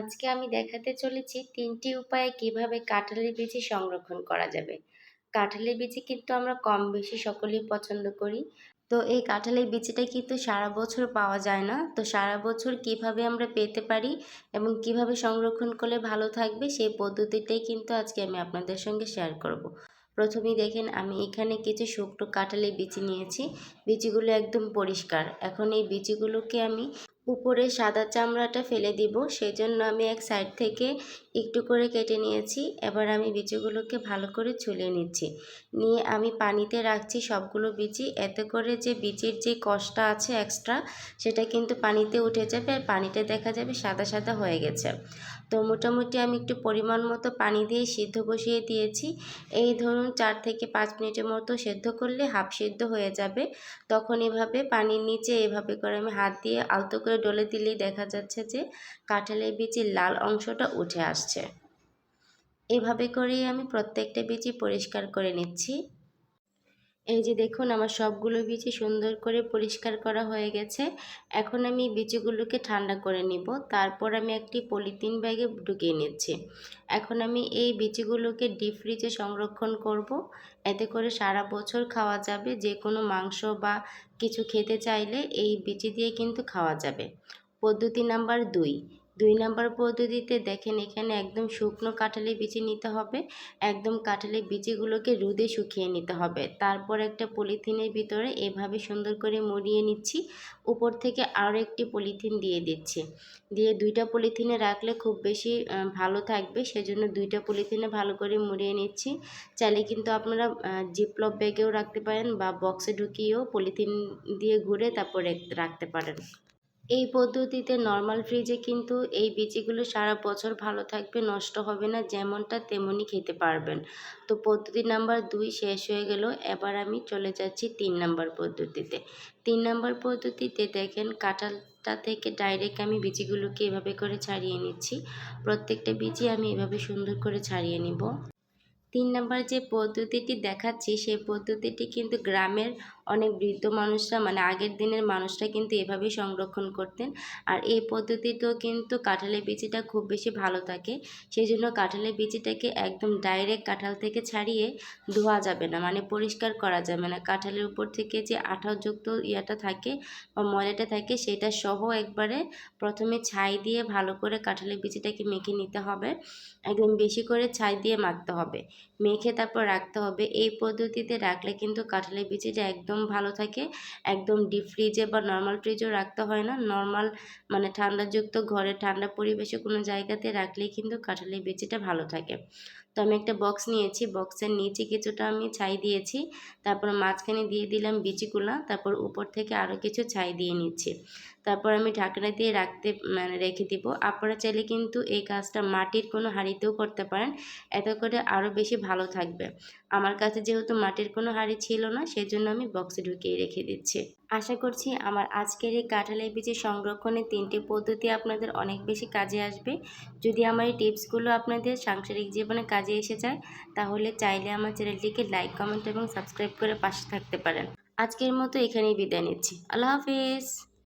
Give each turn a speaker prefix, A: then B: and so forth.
A: আজকে আমি দেখাতে চলেছি ৩টি উপায়ে কিভাবে কাঁঠালের বিচি সংরক্ষণ করা যাবে। কাঁঠালের বিচি কিন্তু আমরা কম বেশি সকলেই পছন্দ করি। তো এই কাঁঠালের বিচিটা কিন্তু সারা বছর পাওয়া যায় না। তো সারা বছর কিভাবে আমরা পেতে পারি এবং কিভাবে সংরক্ষণ করলে ভালো থাকবে সেই পদ্ধতিটাই কিন্তু আজকে আমি আপনাদের সঙ্গে শেয়ার করব। প্রথমেই দেখেন আমি এখানে কিছু শুকনো কাঁঠালের বিচি নিয়েছি। বিচিগুলো একদম পরিষ্কার। এখন এই বিচিগুলোকে আমি উপরে সাদা চামড়াটা ফেলে দিব, সেজন্য আমি এক সাইড থেকে একটু করে কেটে নিয়েছি। এবার আমি বিচিগুলোকে ভালো করে ছুলে নিচ্ছি। নিয়ে আমি পানিতে রাখছি সবগুলো বিচি, এতে করে যে বিচির যে কষটা আছে এক্সট্রা সেটা কিন্তু পানিতে উঠে যাবে আর পানিটা দেখা যাবে সাদা সাদা হয়ে গেছে। তো মোটামুটি আমি একটু পরিমাণ মতো পানি দিয়ে সিদ্ধ বসিয়ে দিয়েছি। এই ধরুন 4 থেকে 5 মিনিটের মতো সেদ্ধ করলে হাফ সিদ্ধ হয়ে যাবে। তখন এভাবে পানির নিচে এভাবে করে আমি হাত দিয়ে আলতো করে ডলে দিলেই দেখা যাচ্ছে যে কাঁঠালের বিচির লাল অংশটা উঠে আসছে। এভাবে করেই আমি প্রত্যেকটা বিচি পরিষ্কার করে নিচ্ছি। এই যে দেখুন আমার সবগুলো বিচি সুন্দর করে পরিষ্কার করা হয়ে গেছে। এখন আমি বিচিগুলোকে ঠান্ডা করে নিব, তারপর আমি একটি পলিথিন ব্যাগে ঢুকিয়ে নিচ্ছি। এখন আমি এই বিচিগুলোকে ডিপ ফ্রিজে সংরক্ষণ করব, এতে করে সারা বছর খাওয়া যাবে। যে কোনো মাংস বা কিছু খেতে চাইলে এই বিচি দিয়ে কিন্তু খাওয়া যাবে। পদ্ধতি নাম্বার 2 নাম্বার পদ্ধতিতে দেখেন এখানে একদম শুকনো কাঁঠালের বিচি নিতে হবে। একদম কাঁঠালের বিচিগুলোকে রোদে শুকিয়ে নিতে হবে। তারপর একটা পলিথিনের ভিতরে এভাবে সুন্দর করে মুড়িয়ে নিচ্ছি। উপর থেকে আরও একটি পলিথিন দিয়ে দিচ্ছি। দিয়ে 2টা পলিথিনে রাখলে খুব বেশি ভালো থাকবে, সেজন্য 2টা পলিথিনে ভালো করে মুড়িয়ে নিচ্ছি। চাইলে কিন্তু আপনারা জিপলক ব্যাগেও রাখতে পারেন বা বক্সে ঢুকিয়েও পলিথিন দিয়ে ঘুরে তারপরে রাখতে পারেন। এই পদ্ধতিতে নর্মাল ফ্রিজে কিন্তু এই বিচিগুলো সারা বছর ভালো থাকবে, নষ্ট হবে না, যেমনটা তেমনই খেতে পারবেন। তো পদ্ধতি নাম্বার 2 শেষ হয়ে গেল। এবার আমি চলে যাচ্ছি 3 নাম্বার পদ্ধতিতে। 3 নাম্বার পদ্ধতিতে দেখেন কাঁঠালটা থেকে ডাইরেক্ট আমি বিচিগুলোকে এভাবে করে ছাড়িয়ে নিচ্ছি। প্রত্যেকটা বিচি আমি এভাবে সুন্দর করে ছাড়িয়ে নিব। 3 নাম্বার যে পদ্ধতিটি দেখাচ্ছি সেই পদ্ধতিটি কিন্তু গ্রামের অনেক বৃদ্ধ মানুষরা মানে আগের দিনের মানুষরা কিন্তু এভাবেই সংরক্ষণ করতেন। আর এই পদ্ধতিতেও কিন্তু কাঁঠালের বিচিটা খুব বেশি ভালো থাকে। সেই জন্য কাঁঠালের বিচিটাকে একদম ডাইরেক্ট কাঁঠাল থেকে ছাড়িয়ে ধোয়া যাবে না, মানে পরিষ্কার করা যাবে না। কাঁঠালের উপর থেকে যে আঠাযুক্ত ইয়াটা থাকে বা ময়লাটা থাকে সেটা সহ একবারে প্রথমে ছাই দিয়ে ভালো করে কাঁঠালের বিচিটাকে মেখে নিতে হবে। একদম বেশি করে ছাই দিয়ে মাখতে হবে, মেখে তারপর রাখতে হবে। এই পদ্ধতিতে রাখলে কিন্তু কাঁঠালের বিচিটা একদম ভালো থাকে। একদম ডিপ ফ্রিজে বা নর্মাল ফ্রিজেও রাখতে হয় না। নর্মাল মানে ঠান্ডাযুক্ত ঘরে ঠান্ডা পরিবেশে কোনো জায়গাতে রাখলেই কিন্তু কাঁঠালের বিচিটা ভালো থাকে। তো আমি একটা বক্স নিয়েছি, বক্সের নিচে কিছুটা আমি ছাই দিয়েছি, তারপর মাঝখানে দিয়ে দিলাম বিচিগুলা, তারপর উপর থেকে আরও কিছু ছাই দিয়ে নিচ্ছি। তারপর আমি ঢাকনা দিয়ে রেখে দিব। আপনারা চাইলে কিন্তু এই কাজটা মাটির কোনো হাঁড়িতেও করতে পারেন, এতে করে আরও বেশি ভালো থাকবে। আমার কাছে যেহেতু মাটির কোনো হাঁড়ি ছিল না, সেজন্য আমি বক্সে ঢুকিয়ে রেখে দিচ্ছি। আশা করছি আমার আজকের এই কাঁঠালের বিচি সংরক্ষণের 3টি পদ্ধতি আপনাদের অনেক বেশি কাজে আসবে। যদি আমার এই টিপসগুলো আপনাদের সাংসারিক জীবনে কাজে এসে যায়, তাহলে চাইলে আমার চ্যানেলটিকে লাইক, কমেন্ট এবং সাবস্ক্রাইব করে পাশে থাকতে পারেন। আজকের মতো এখানেই বিদায় নিচ্ছি। আল্লাহ হাফিজ।